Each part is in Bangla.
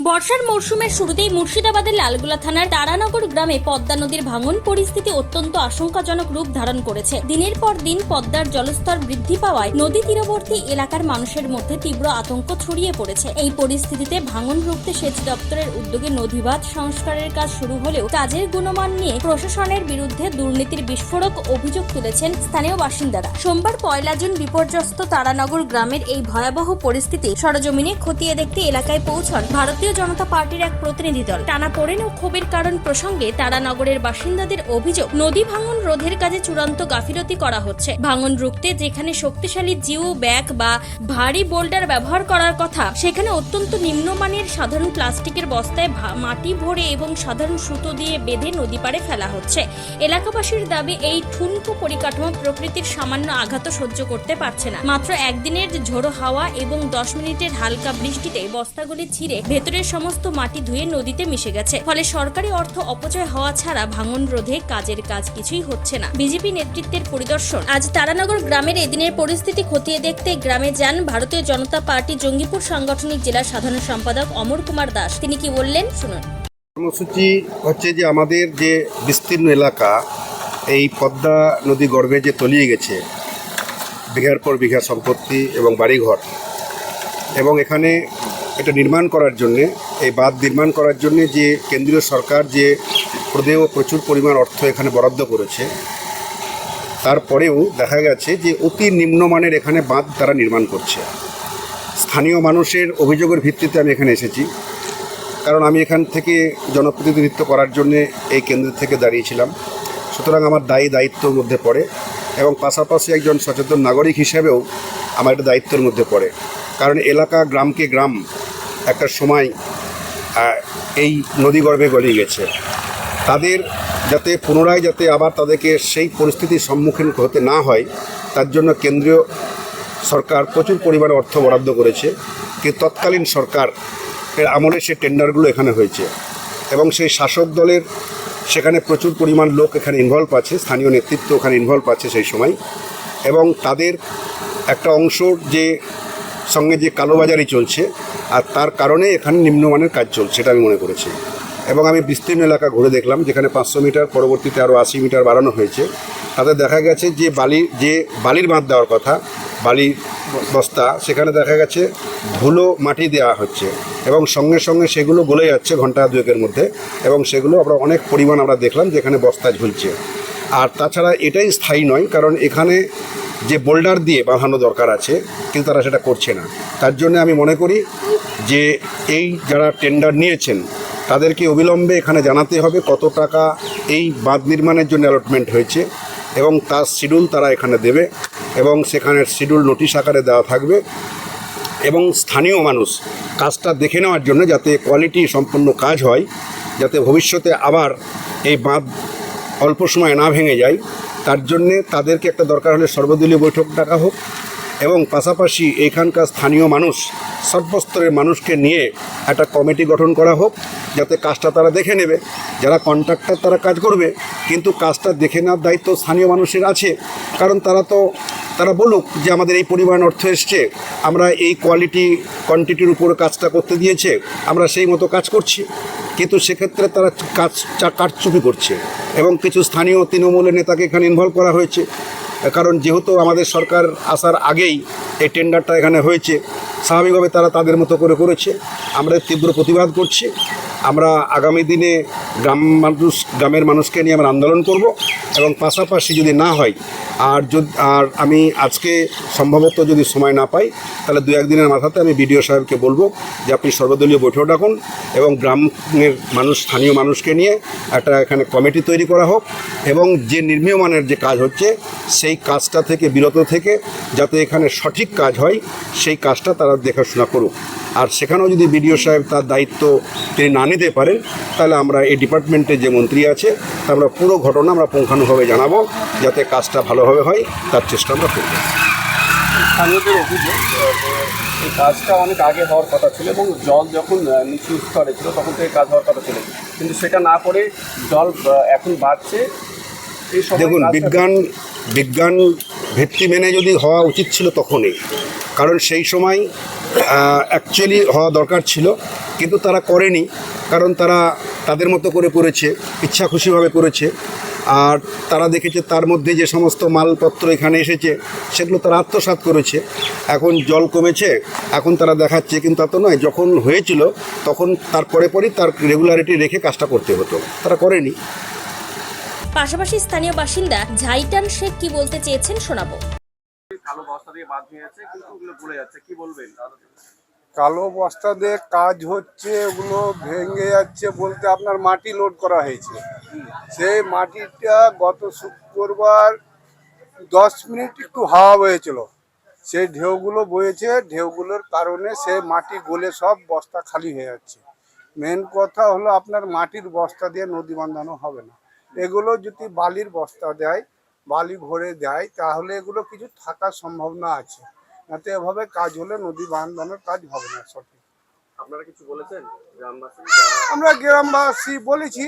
বর্ষার মরশুমের শুরুতেই মুর্শিদাবাদের লালগোলা থানার তারানগর গ্রামে পদ্মা নদীর ভাঙন পরিস্থিতি অত্যন্ত আশঙ্কাজনক রূপ ধারণ করেছে। দিনের পর দিন পদ্মার জলস্তর বৃদ্ধি পাওয়ায় নদী তীরবর্তী এলাকার মানুষের মধ্যে তীব্র আতঙ্ক ছড়িয়ে পড়েছে। এই পরিস্থিতিতে ভাঙন রুখতে সেচ দপ্তরের উদ্যোগে নদীবাঁধ সংস্কারের কাজ শুরু হলেও কাজের গুণমান নিয়ে প্রশাসনের বিরুদ্ধে দুর্নীতির বিস্ফোরক অভিযোগ তুলেছেন স্থানীয় বাসিন্দারা। সোমবার 1 জুন বিপর্যস্ত তারানগর গ্রামের এই ভয়াবহ পরিস্থিতি সরজমিনে খতিয়ে দেখতে এলাকায় পৌঁছন ভারতীয় জনতা পার্টির এক প্রতিনিধি দল। টানাপোড়েন ও ক্ষোভের কারণ প্রসঙ্গে তারানগরের বাসিন্দাদের অভিযোগ, নদী ভাঙন রোধের কাজে চূড়ান্ত গাফিলতি করা হচ্ছে। ভাঙন রুখতে যেখানে শক্তিশালী জিও ব্যাগ বা ভারী বোল্ডার ব্যবহার করার কথা, সেখানে অত্যন্ত নিম্নমানের সাধারণ প্লাস্টিকের বস্তায় মাটি ভরে এবং সাধারণ সুতো দিয়ে বেঁধে নদী পাড়ে ফেলা হচ্ছে। এলাকাবাসীর দাবি, এই ঠুনকো পরিকাঠামো প্রকৃতির সামান্য আঘাত সহ্য করতে পারছে না। মাত্র একদিনের ঝোড়ো হাওয়া এবং 10 মিনিটের হালকা বৃষ্টিতে বস্তাগুলি ছিঁড়ে ভেতরের সমস্ত মাটি ধুয়ে নদীতে মিশে গেছে। ফলে সরকারি অর্থ অপচয় হওয়া ছাড়া ভাঙন রোধে কাজের কাজ কিছুই হচ্ছে না। বিজেপি নেতৃত্বের পরিদর্শন। আজ তারানগর গ্রামের এদিনের পরিস্থিতি খতিয়ে দেখতে গ্রামে যান ভারতীয় জনতা পার্টি জঙ্গিপুর সাংগঠনিক জেলা সাধারণ সম্পাদক অমর কুমার দাস। তিনি কি বললেন শুনুন। কর্মসূচি হচ্ছে যে আমাদের যে বিস্তীর্ণ এলাকা, এই পদ্মা নদী গর্ভে যে তলিয়ে গেছে বিঘার পর বিঘা সম্পত্তি এবং বাড়িঘর, এবং এখানে এটা নির্মাণ করার জন্যে, এই বাঁধ নির্মাণ করার জন্যে যে কেন্দ্রীয় সরকার যে প্রচুর পরিমাণ অর্থ এখানে বরাদ্দ করেছে, তারপরেও দেখা গেছে যে অতি নিম্নমানের এখানে বাঁধ তারা নির্মাণ করছে। স্থানীয় মানুষের অভিযোগের ভিত্তিতে আমি এখানে এসেছি, কারণ আমি এখান থেকে জনপ্রতিনিধিত্ব করার জন্যে এই কেন্দ্র থেকে দাঁড়িয়েছিলাম। সুতরাং আমার দায়িত্বের মধ্যে পড়ে, এবং পাশাপাশি একজন সচেতন নাগরিক হিসেবেও আমার একটা দায়িত্বের মধ্যে পড়ে। কারণ এলাকা গ্রামকে গ্রাম একটা সময় এই নদীগর্ভে গলিয়ে গেছে। তাদের যাতে পুনরায় আবার তাদেরকে সেই পরিস্থিতির সম্মুখীন হতে না হয়, তার জন্য কেন্দ্রীয় সরকার প্রচুর পরিমাণে অর্থ বরাদ্দ করেছে। কিন্তু তৎকালীন সরকার এর আমলে সেই টেন্ডারগুলো এখানে হয়েছে, এবং সেই শাসক দলের সেখানে প্রচুর পরিমাণ লোক এখানে ইনভলভ আছে, স্থানীয় নেতৃত্ব ওখানে ইনভলভ আছে সেই সময়, এবং তাদের একটা অংশ যে সঙ্গে যে কালোবাজারি চলছে, আর তার কারণে এখানে নিম্নমানের কাজ চলছে, এটা আমি মনে করেছি। এবং আমি বিস্তীর্ণ এলাকা ঘুরে দেখলাম, যেখানে 500 মিটার, পরবর্তীতে আরও 80 মিটার বাড়ানো হয়েছে। তাতে দেখা গেছে যে বালির বাঁধ দেওয়ার কথা, বালির বস্তা, সেখানে দেখা গেছে ধুলো মাটি দেওয়া হচ্ছে, এবং সঙ্গে সঙ্গে সেগুলো গলে যাচ্ছে ঘন্টা 2-এর মধ্যে, এবং সেগুলো আমরা অনেক পরিমাণ আমরা দেখলাম যেখানে বস্তা ঝুলছে। আর তাছাড়া এটাই স্থায়ী নয়, কারণ এখানে যে বোল্ডার দিয়ে বাঁধানো দরকার আছে, কিন্তু তারা সেটা করছে না। তার জন্য আমি মনে করি যে এই যারা টেন্ডার নিয়েছেন তাদেরকে অবিলম্বে এখানে জানাতে হবে কত টাকা এই বাঁধ নির্মাণের জন্য অ্যালটমেন্ট হয়েছে, এবং তার শিডিউল তারা এখানে দেবে, এবং সেখানের শিডিউল নোটিশ আকারে দেওয়া থাকবে। এবং স্থানীয় মানুষ কাজটা দেখে নেওয়ার জন্য, যাতে কোয়ালিটি সম্পন্ন কাজ হয়, যাতে ভবিষ্যতে আবার এই বাঁধ অল্প সময় না ভেঙে যায়, তার জন্যে তাদেরকে একটা দরকার হলে সর্বদলীয় বৈঠক ডাকা হোক, এবং পাশাপাশি এখানকার স্থানীয় মানুষ, সর্বস্তরের মানুষকে নিয়ে একটা কমিটি গঠন করা হোক, যাতে কাজটা তারা দেখে নেবে। যারা কন্ট্রাক্টর তারা কাজ করবে, কিন্তু কাজটা দেখে নেওয়ার দায়িত্ব স্থানীয় মানুষের আছে। কারণ তারা বলুক যে আমাদের এই পরিমাণ অর্থ এসছে, আমরা এই কোয়ান্টিটির উপরে কাজটা করতে দিয়েছে, আমরা সেই মতো কাজ করছি। কিন্তু সেক্ষেত্রে তারা কারচুপি করছে, এবং কিছু স্থানীয় তৃণমূলের নেতাকে এখানে ইনভলভ করা হয়েছে। কারণ যেহেতু আমাদের সরকার আসার আগেই এই টেন্ডারটা এখানে হয়েছে, স্বাভাবিকভাবে তারা তাদের মতো করে করেছে। আমরা তীব্র প্রতিবাদ করছি। আমরা আগামী দিনে গ্রামের মানুষকে নিয়ে আমরা আন্দোলন করব, এবং পাশাপাশি যদি না হয়, আর আমি আজকে সম্ভবত যদি সময় না পাই, তাহলে 2-1 দিনের মাথাতে আমি বিডিও সাহেবকে বলবো যে আপনি সর্বদলীয় বৈঠক ডাকুন, এবং গ্রামের স্থানীয় মানুষকে নিয়ে একটা এখানে কমিটি তৈরি করা হোক, এবং যে নির্মীয়মানের যে কাজ হচ্ছে সেই কাজটা থেকে বিরত থেকে যাতে এখানে সঠিক কাজ হয়, সেই কাজটা তারা দেখাশোনা করুক। আর সেখানেও যদি বিডিও সাহেব তার দায়িত্ব তিনি না নিতে পারেন, তাহলে আমরা এই ডিপার্টমেন্টে যে মন্ত্রী আছে, আমরা পুরো ঘটনা আমরা পুঙ্খানুভাবে জানাবো, যাতে কাজটা ভালোভাবে হয় তার চেষ্টা আমরা করব। স্থানীয়দের অভিযোগ, এই কাজটা অনেক আগে হওয়ার কথা ছিল, এবং জল যখন নিচু স্তরে ছিল তখন থেকে কাজ হওয়ার কথা ছিল, কিন্তু সেটা না করে জল এখন বাড়ছে। দেখুন, বিজ্ঞান ভিত্তি মেনে যদি হওয়া উচিত ছিল তখনই, কারণ সেই সময় অ্যাকচুয়ালি হওয়া দরকার ছিল, কিন্তু তারা করেনি, কারণ তারা তাদের মতো করে করেছে, ইচ্ছা খুশিভাবে করেছে। আর তারা দেখেছে তার মধ্যে যে সমস্ত মালপত্র এখানে এসেছে সেগুলো তারা আত্মসাৎ করেছে। এখন জল কমেছে, এখন তারা দেখাচ্ছে, কিন্তু তা তো নয়। যখন হয়েছিল তখন তার পরেই তার রেগুলারিটি রেখে কাজটা করতে হতো, তারা করেনি। পাশাপাশি স্থানীয় বাসিন্দা ঝাইটান শেখ কি বলতে চেয়েছেন শোনাবো। কালো বস্তা দিয়ে বাঁধ নিয়েছে, কিন্তু ওগুলো পড়ে যাচ্ছে, কি বলবেন? কালো বস্তা দিয়ে কাজ হচ্ছে, ওগুলো ভেঙে যাচ্ছে বলতে আপনার মাটি লোড করা হয়েছে। সেই মাটিটা গত শুক্রবার 10 মিনিট একটু হাওয়া বয়েছিল, সেই ঢেউগুলো বয়েছে, ঢেউগুলোর কারণে সেই মাটি গলে সব বস্তা খালি হয়ে যাচ্ছে। মেন কথা হলো আপনার মাটির বস্তা দিয়ে নদী বাঁধানো হবে না। এগুলো যদি বালির বস্তা দেয়, বালি ভরে দেয়, তাহলে এগুলো কিছু থাকার সম্ভাবনা আছে। যাতে এভাবে কাজ হলে নদী বাঁধানোর কাজ হবে না সঠিক। আপনারা কিছু বলেছেন গ্রামবাসী? আমরা গ্রামবাসী বলেছি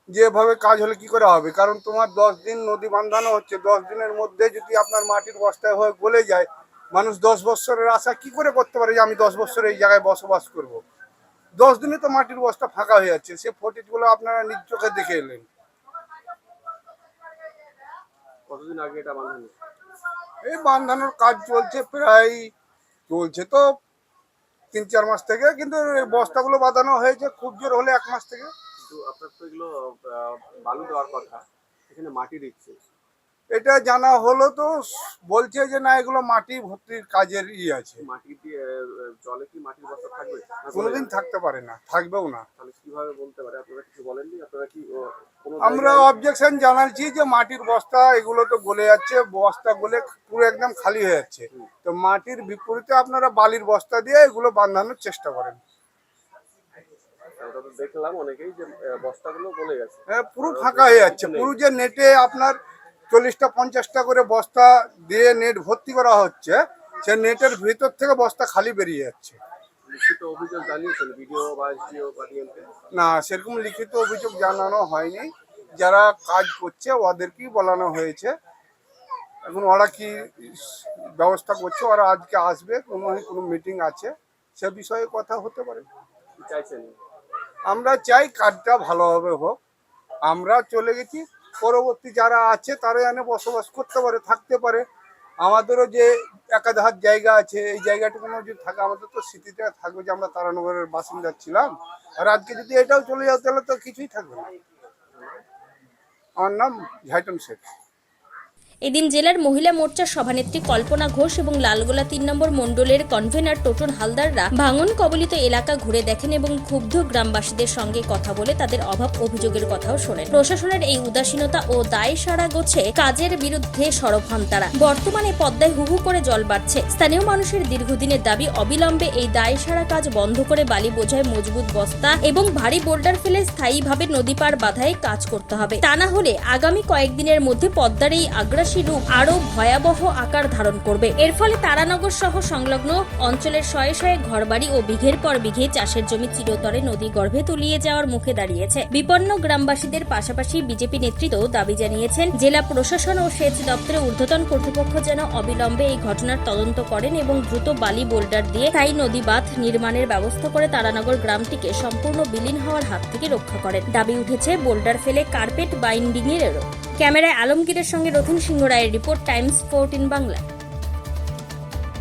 যে এভাবে কাজ হলে কি করে হবে, কারণ তোমার 10 দিন নদী বাঁধানো হচ্ছে, 10 দিনের মধ্যে যদি আপনার মাটির বস্তায় হয়ে গলে যায়, মানুষ 10 বছরের আশা কি করে করতে পারে যে আমি 10 বছর এই জায়গায় বসবাস করব। 10 দিনে তো মাটির বস্তা ফাঁকা হয়ে যাচ্ছে, সে ফটিকগুলো আপনারা নিজ চোখে দেখে এলেন। কতদিন আগে এটা বাঁধানো? এই বাঁধানোর কাজ চলছে, প্রায় চলছে তো 3-4 মাস থেকে, কিন্তু এই বস্তাগুলো বাঁধানো হয়েছে খুব জোর হলে 1 মাস থেকে। কিন্তু আপনার তো এগুলো বালু দেওয়ার কথা, এখানে মাটি দিচ্ছে। এটা জানা হলো তো বলছে যে না, এগুলো মাটি ভর্তির কাজের আছে। মাটি দিয়ে জলে কি মাটির বস্তা থাকবে? কোনোদিন থাকতে পারে না, থাকবেও না। তাহলে কিভাবে বলতে পারে? আপনারা কিছু বলেননি? আপনারা কি আমরা অবজেকশন জানাচ্ছি যে মাটির বস্তা এগুলো তো গলে যাচ্ছে, বস্তা গলে পুরো একদম খালি হয়ে যাচ্ছে, তো মাটির বিপরীতে আপনারা বালির বস্তা দিয়ে এগুলো বাঁধানোর চেষ্টা করেন। দেখলাম অনেকেই যে বস্তাগুলো গলে গেছে, হ্যাঁ, পুরো ফাঁকা হয়ে যাচ্ছে। পুরো যে নেটে আপনার 40টা 50টা করে বস্তা দিয়ে নেট ভর্তি করা হচ্ছে, সে নেটের ভিতর থেকে বস্তা খালি বেরিয়ে যাচ্ছে। লিখিত অভিযোগ জানিয়েছেন ভিডিও বা এসডিও বা ডিএমকে? না, সেরকম লিখিত অভিযোগ জানানো হয়নি। যারা কাজ করছে ওদেরকেই বলানো হয়েছে। এখন ওরা কি ব্যবস্থা করছে, ওরা আজকে আসবে, কোনো মিটিং আছে, সে বিষয়ে কথা হতে পারে। কি চাইছেন? আমরা চাই কাজটা ভালোভাবে হোক। আমরা চলে গেছি, পরবর্তী যারা আছে তারা এনে বসবাস করতে পারে, থাকতে পারে। আমাদেরও যে একাধার জায়গা আছে, এই জায়গাটুকুনো যদি থাকে, আমাদের তো স্মৃতিটা থাকবে যে আমরা তারানগরের বাসিন্দা ছিলাম। আর আজকে যদি এটাও চলে যাও তাহলে তো কিছুই থাকবে না। আমার নাম ঝাইটান শেখ। এদিন জেলার মহিলা মোর্চার সভানেত্রী কল্পনা ঘোষ এবং লালগোলা 3 নম্বর মণ্ডলের কনভেনার টোটন হালদাররা ভাঙন কবলিত এলাকা ঘুরে দেখেন এবং ক্ষুব্ধ গ্রামবাসীদের সঙ্গে কথা বলে তাদের অভাব অভিযোগের কথাও শোনেন। প্রশাসনের এই উদাসীনতা ও দায় সারা গোছে কাজের বিরুদ্ধে সরব হন তারা। বর্তমানে পদ্মায় হুহু করে জল বাড়ছে। স্থানীয় মানুষের দীর্ঘদিনের দাবি অবিলম্বে এই দায় সারা কাজ বন্ধ করে বালি বোঝায় মজবুত বস্তা এবং ভারী বোল্ডার ফেলে স্থায়ীভাবে নদী পার বাধায় কাজ করতে হবে। তা না হলে আগামী কয়েকদিনের মধ্যে পদ্মার এই আগ্রাসী রূপ আরো ভয়াবহ আকার ধারণ করবে। এর ফলে তারানগর সহ সংলগ্ন অঞ্চলের শয়ে শয়ে ঘরবাড়ি ও বিঘের পর বিঘে চাষের জমি চিরতরে নদী গর্ভে তলিয়ে যাওয়ার মুখে দাঁড়িয়েছে। বিপন্ন গ্রামবাসীদের পাশাপাশি বিজেপি নেতৃত্ব দাবি জানিয়েছেন জেলা প্রশাসন ও সেচ দপ্তরের ঊর্ধ্বতন কর্তৃপক্ষ যেন অবিলম্বে এই ঘটনার তদন্ত করেন এবং দ্রুত বালি বোল্ডার দিয়ে স্থায়ী নদী বাঁধ নির্মাণের ব্যবস্থা করে তারানগর গ্রামটিকে সম্পূর্ণ বিলীন হওয়ার হাত থেকে রক্ষা করেন। দাবি উঠেছে বোল্ডার ফেলে কার্পেট বাইন্ডিং এরও। ক্যামেরায় আলমগীরের সঙ্গে রথিন সিংহ রায়ের রিপোর্ট, টাইমস 14 বাংলা।